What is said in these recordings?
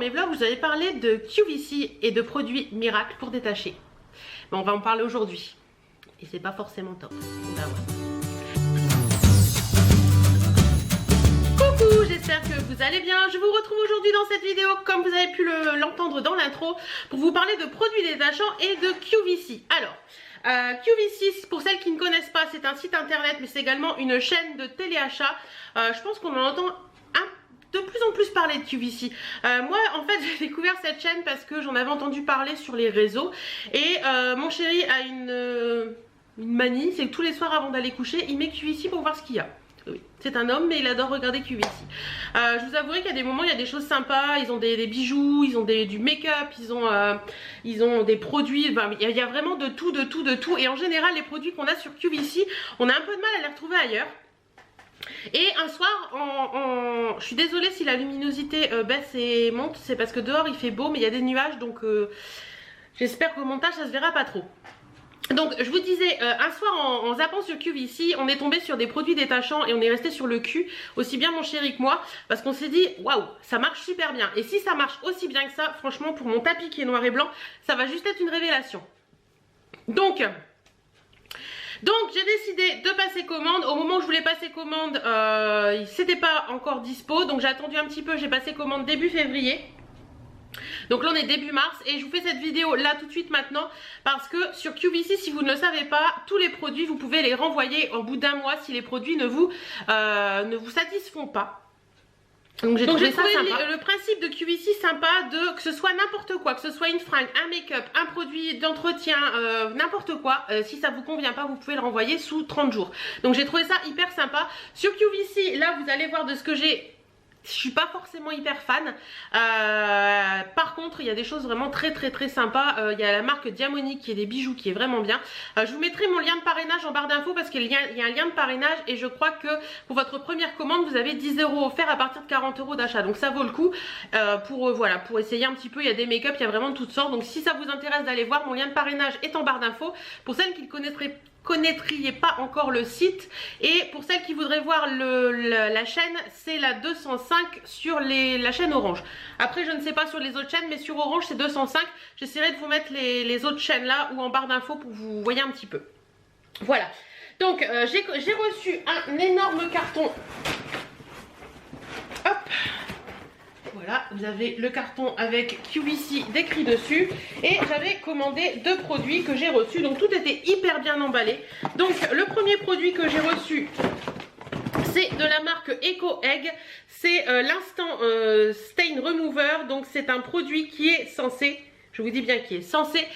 mes vlogs, vous avez parlé de QVC et de produits miracles pour détacher. Mais on va en parler aujourd'hui. Et c'est pas forcément top. On va voir. Coucou, j'espère que vous allez bien. Je vous retrouve aujourd'hui dans cette vidéo, comme vous avez pu l'entendre dans l'intro, pour vous parler de produits détachants et de QVC. Alors, QVC, pour celles qui ne connaissent pas, c'est un site internet, mais c'est également une chaîne de téléachat. Je pense qu'on en entend de plus en plus parler de QVC. Moi en fait j'ai découvert cette chaîne parce que j'en avais entendu parler sur les réseaux. Et mon chéri a une manie, c'est que tous les soirs avant d'aller coucher, il met QVC pour voir ce qu'il y a. Oui, c'est un homme mais il adore regarder QVC. Je vous avouerai qu'il y a des moments, il y a des choses sympas. Ils ont des bijoux, ils ont du make-up, ils ont des produits, enfin, il y a vraiment de tout. Et en général les produits qu'on a sur QVC, on a un peu de mal à les retrouver ailleurs. Et un soir, je suis désolée si la luminosité baisse et monte, c'est parce que dehors il fait beau mais il y a des nuages, donc j'espère qu'au montage ça se verra pas trop. Donc je vous disais, un soir en zappant sur QVC, on est tombé sur des produits détachants et on est resté sur le cul, aussi bien mon chéri que moi, parce qu'on s'est dit waouh, ça marche super bien. Et si ça marche aussi bien que ça, franchement pour mon tapis qui est noir et blanc, ça va juste être une révélation. Donc j'ai décidé de passer commande. Au moment où je voulais passer commande, c'était pas encore dispo, donc j'ai attendu un petit peu. J'ai passé commande début février. Donc là on est début mars et je vous fais cette vidéo là tout de suite maintenant parce que sur QVC, si vous ne le savez pas, tous les produits vous pouvez les renvoyer au bout d'un mois si les produits ne vous satisfont pas. Donc j'ai trouvé le principe de QVC sympa, que ce soit n'importe quoi, que ce soit une fringue, un make-up, un produit d'entretien, n'importe quoi, si ça vous convient pas, vous pouvez le renvoyer sous 30 jours. Donc j'ai trouvé ça hyper sympa. Sur QVC, là vous allez voir de ce que j'ai. Je suis pas forcément hyper fan. Par contre il y a des choses vraiment très sympas. Il y a la marque Diamonique qui est des bijoux qui est vraiment bien. Je vous mettrai mon lien de parrainage en barre d'infos parce qu'il y a un lien de parrainage. Et je crois que pour votre première commande vous avez 10 € offerts à partir de 40 € d'achat. Donc ça vaut le coup pour essayer un petit peu. Il y a des make-up, il y a vraiment de toutes sortes. Donc si ça vous intéresse d'aller voir, mon lien de parrainage est en barre d'infos. Pour celles qui ne connaîtriez pas encore le site, et pour celles qui voudraient voir la chaîne, c'est la 205 sur la chaîne Orange. Après je ne sais pas sur les autres chaînes, mais sur Orange c'est 205. J'essaierai de vous mettre les autres chaînes là ou en barre d'infos pour que vous voyez un petit peu. Voilà, donc j'ai reçu un énorme carton. Hop, voilà, vous avez le carton avec QVC décrit dessus. Et j'avais commandé 2 produits que j'ai reçus. Donc tout était hyper bien emballé. Donc le premier produit que j'ai reçu, c'est de la marque Eco Egg. C'est l'instant Stain Remover. Donc c'est un produit qui est censé, je vous dis bien qui est censé,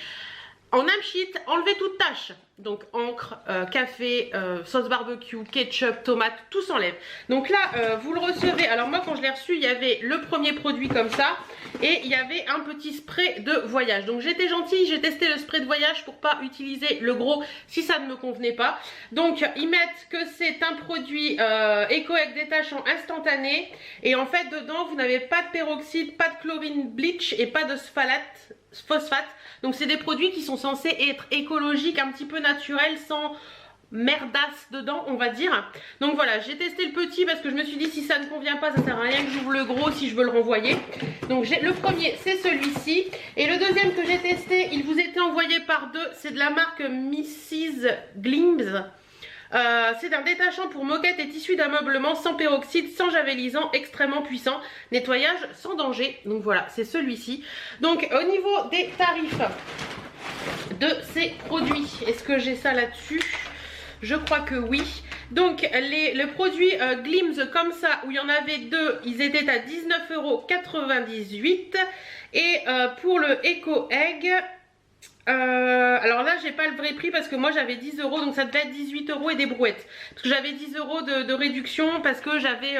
en un sheet, enlever toute tâche. Donc encre, café, sauce barbecue, ketchup, tomate, tout s'enlève. Donc là vous le recevez. Alors moi quand je l'ai reçu, il y avait le premier produit comme ça et il y avait un petit spray de voyage. Donc j'étais gentille, j'ai testé le spray de voyage pour pas utiliser le gros si ça ne me convenait pas. Donc ils mettent que c'est un produit Eco Egg détachant instantané. Et en fait dedans vous n'avez pas de peroxyde, pas de chlorine bleach et pas de phosphate. Donc c'est des produits qui sont censés être écologiques, un petit peu naturels, sans merdasse dedans on va dire. Donc voilà, j'ai testé le petit parce que je me suis dit si ça ne convient pas, ça sert à rien que j'ouvre le gros si je veux le renvoyer. Donc le premier c'est celui-ci. Et le deuxième que j'ai testé, il vous était envoyé par 2, c'est de la marque Mrs. Glims. C'est un détachant pour moquette et tissu d'ameublement sans peroxyde, sans javelisant, extrêmement puissant, nettoyage sans danger. Donc voilà, c'est celui-ci. Donc au niveau des tarifs de ces produits, est-ce que j'ai ça là-dessus? Je crois que oui. Donc le produit Glims comme ça, où il y en avait 2, ils étaient à 19,98 €. Et pour le Eco Egg, alors là j'ai pas le vrai prix parce que moi j'avais 10 €, donc ça devait être 18 € et des brouettes. Parce que j'avais 10 € de réduction parce que j'avais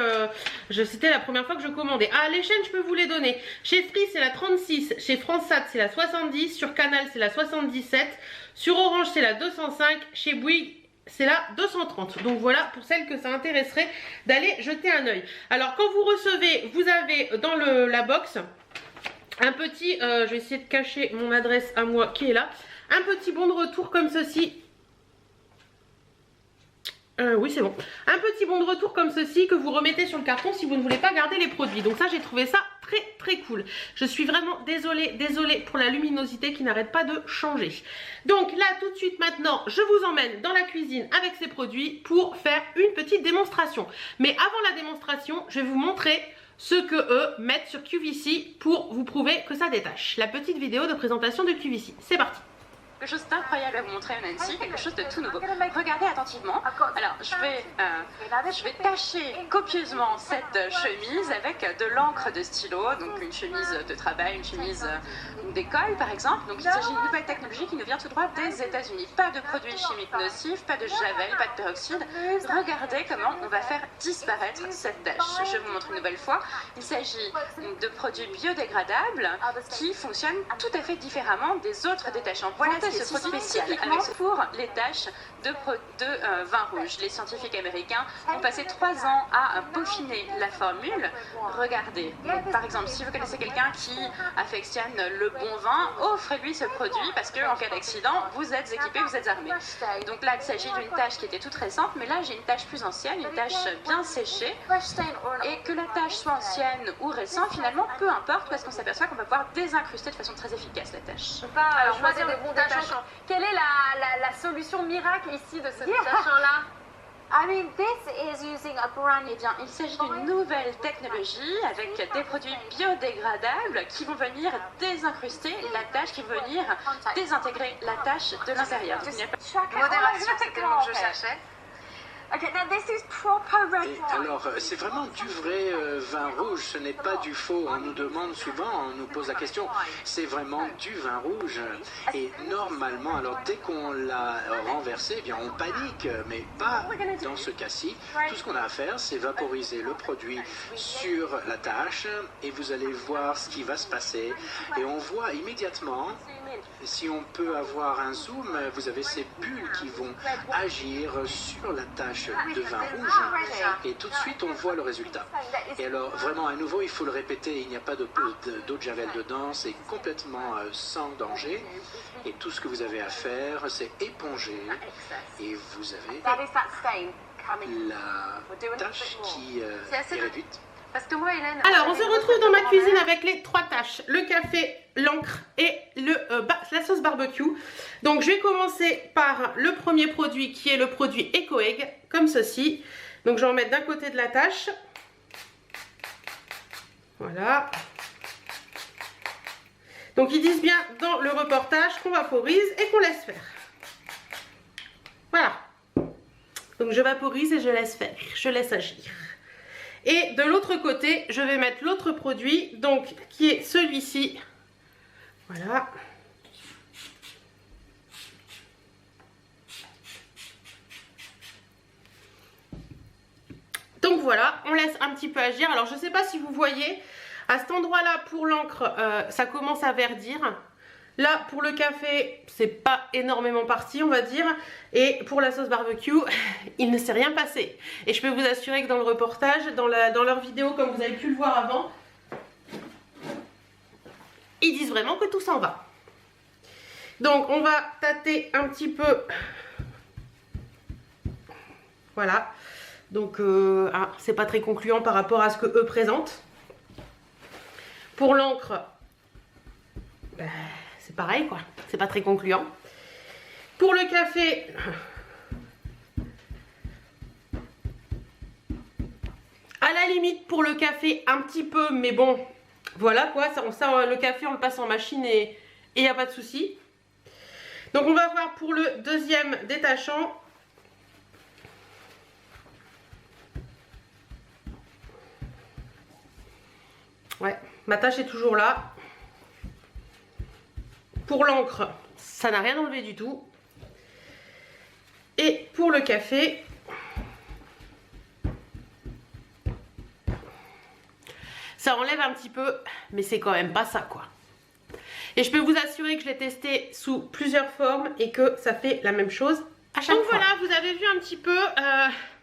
c'était la première fois que je commandais. Ah, les chaînes je peux vous les donner. Chez Free c'est la 36, chez Fransat c'est la 70, sur Canal c'est la 77, sur Orange c'est la 205, chez Bouygues c'est la 230. Donc voilà, pour celles que ça intéresserait d'aller jeter un oeil. Alors quand vous recevez, vous avez dans la box un petit, je vais essayer de cacher mon adresse à moi qui est là, un petit bon de retour comme ceci. Oui, c'est bon. Un petit bon de retour comme ceci que vous remettez sur le carton si vous ne voulez pas garder les produits. Donc ça, j'ai trouvé ça très cool. Je suis vraiment désolée pour la luminosité qui n'arrête pas de changer. Donc là, tout de suite maintenant, je vous emmène dans la cuisine avec ces produits pour faire une petite démonstration. Mais avant la démonstration, je vais vous montrer ce que eux mettent sur QVC pour vous prouver que ça détache. La petite vidéo de présentation de QVC. C'est parti. Quelque chose d'incroyable à vous montrer, Nancy, quelque chose de tout nouveau. Regardez attentivement. Alors, je vais tâcher copieusement cette chemise avec de l'encre de stylo, donc une chemise de travail, une chemise d'école par exemple. Donc il s'agit d'une nouvelle technologie qui nous vient tout droit des États-Unis. Pas de produits chimiques nocifs, pas de javel, pas de peroxyde. Regardez comment on va faire disparaître cette tache. Je vous montre une nouvelle fois. Il s'agit de produits biodégradables qui fonctionnent tout à fait différemment des autres détachants. Voilà ce produit spécifiquement pour les taches de vin rouge. Les scientifiques américains ont passé 3 ans à peaufiner la formule. Regardez, donc, par exemple, si vous connaissez quelqu'un qui affectionne le bon vin, offrez-lui ce produit parce qu'en cas d'accident, vous êtes équipé, vous êtes armé. Donc là, il s'agit d'une tache qui était toute récente, mais là, j'ai une tache plus ancienne, une tache bien séchée. Et que la tache soit ancienne ou récente, finalement, peu importe, parce qu'on s'aperçoit qu'on va pouvoir désincruster de façon très efficace la tache. Alors, choisir des bons détachants. Quelle est la solution miracle ici de ce détachant-là? Eh bien, il s'agit d'une nouvelle technologie avec des produits biodégradables qui vont venir désincruster la tache, qui vont venir désintégrer la tache de l'intérieur. Modération, c'était le mot que je cherchais. Alors, c'est vraiment du vrai vin rouge, ce n'est pas du faux. On nous demande souvent, on nous pose la question, c'est vraiment du vin rouge. Et normalement, alors dès qu'on l'a renversé, eh bien on panique, mais pas dans ce cas-ci. Tout ce qu'on a à faire, c'est vaporiser le produit sur la tâche et vous allez voir ce qui va se passer. Et on voit immédiatement, si on peut avoir un zoom, vous avez ces bulles qui vont agir sur la tâche de vin rouge et tout de suite on voit le résultat. Et alors vraiment à nouveau il faut le répéter, il n'y a pas d'eau de javel dedans, c'est complètement sans danger et tout ce que vous avez à faire c'est éponger et vous avez la tâche qui est réduite. Parce que moi, Hélène, alors, on se retrouve dans ma cuisine avec les 3 tâches, le café, l'encre et la sauce barbecue. Donc, je vais commencer par le premier produit qui est le produit EcoEgg, comme ceci. Donc, je vais en mettre d'un côté de la tâche. Voilà. Donc, ils disent bien dans le reportage qu'on vaporise et qu'on laisse faire. Voilà. Donc, je vaporise et je laisse faire, je laisse agir. Et de l'autre côté, je vais mettre l'autre produit, donc qui est celui-ci. Voilà. Donc voilà, on laisse un petit peu agir. Alors je ne sais pas si vous voyez, à cet endroit-là pour l'encre, ça commence à verdir. Là, pour le café, c'est pas énormément parti, on va dire. Et pour la sauce barbecue, il ne s'est rien passé. Et je peux vous assurer que dans le reportage, dans leur vidéo, comme vous avez pu le voir avant, ils disent vraiment que tout s'en va. Donc, on va tâter un petit peu. Voilà. Donc, c'est pas très concluant par rapport à ce que eux présentent. Pour l'encre, c'est pareil quoi, c'est pas très concluant. Pour le café, à la limite pour le café un petit peu, mais bon, voilà quoi, ça le café on le passe en machine et il n'y a pas de souci. Donc on va voir pour le deuxième détachant. Ouais, ma tâche est toujours là. Pour l'encre, ça n'a rien enlevé du tout. Et pour le café, ça enlève un petit peu, mais c'est quand même pas ça quoi. Et je peux vous assurer que je l'ai testé sous plusieurs formes et que ça fait la même chose à chaque fois. Donc voilà, vous avez vu un petit peu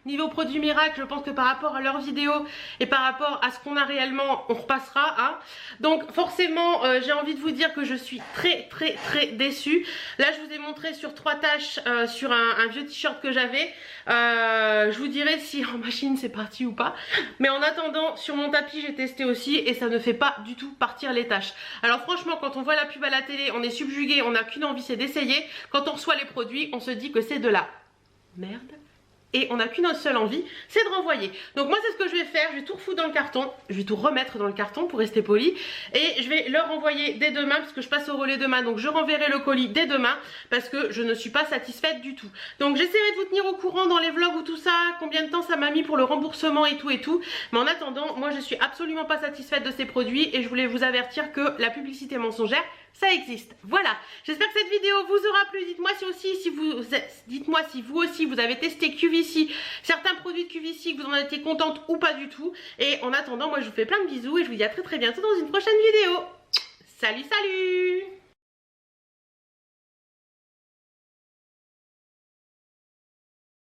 Niveau produits miracle, je pense que par rapport à leurs vidéos et par rapport à ce qu'on a réellement, on repassera. Hein. Donc forcément, j'ai envie de vous dire que je suis très déçue. Là, je vous ai montré sur 3 taches sur un vieux t-shirt que j'avais. Je vous dirai si en machine c'est parti ou pas. Mais en attendant, sur mon tapis, j'ai testé aussi et ça ne fait pas du tout partir les taches. Alors franchement, quand on voit la pub à la télé, on est subjugué, on n'a qu'une envie, c'est d'essayer. Quand on reçoit les produits, on se dit que c'est de la merde. Et on n'a qu'une seule envie, c'est de renvoyer. Donc moi c'est ce que je vais faire, je vais tout refoutre dans le carton. Je vais tout remettre dans le carton pour rester poli. Et je vais leur renvoyer dès demain, parce que je passe au relais demain. Donc je renverrai le colis dès demain, parce que je ne suis pas satisfaite du tout. Donc j'essaierai de vous tenir au courant dans les vlogs ou tout ça, combien de temps ça m'a mis pour le remboursement et tout. Mais en attendant, moi je suis absolument pas satisfaite de ces produits. Et je voulais vous avertir que la publicité mensongère, ça existe. Voilà, j'espère que cette vidéo vous aura plu. Dites-moi si vous aussi vous avez testé QVC, certains produits de QVC, que vous en étiez contente ou pas du tout. Et en attendant, moi je vous fais plein de bisous et je vous dis à très bientôt dans une prochaine vidéo. Salut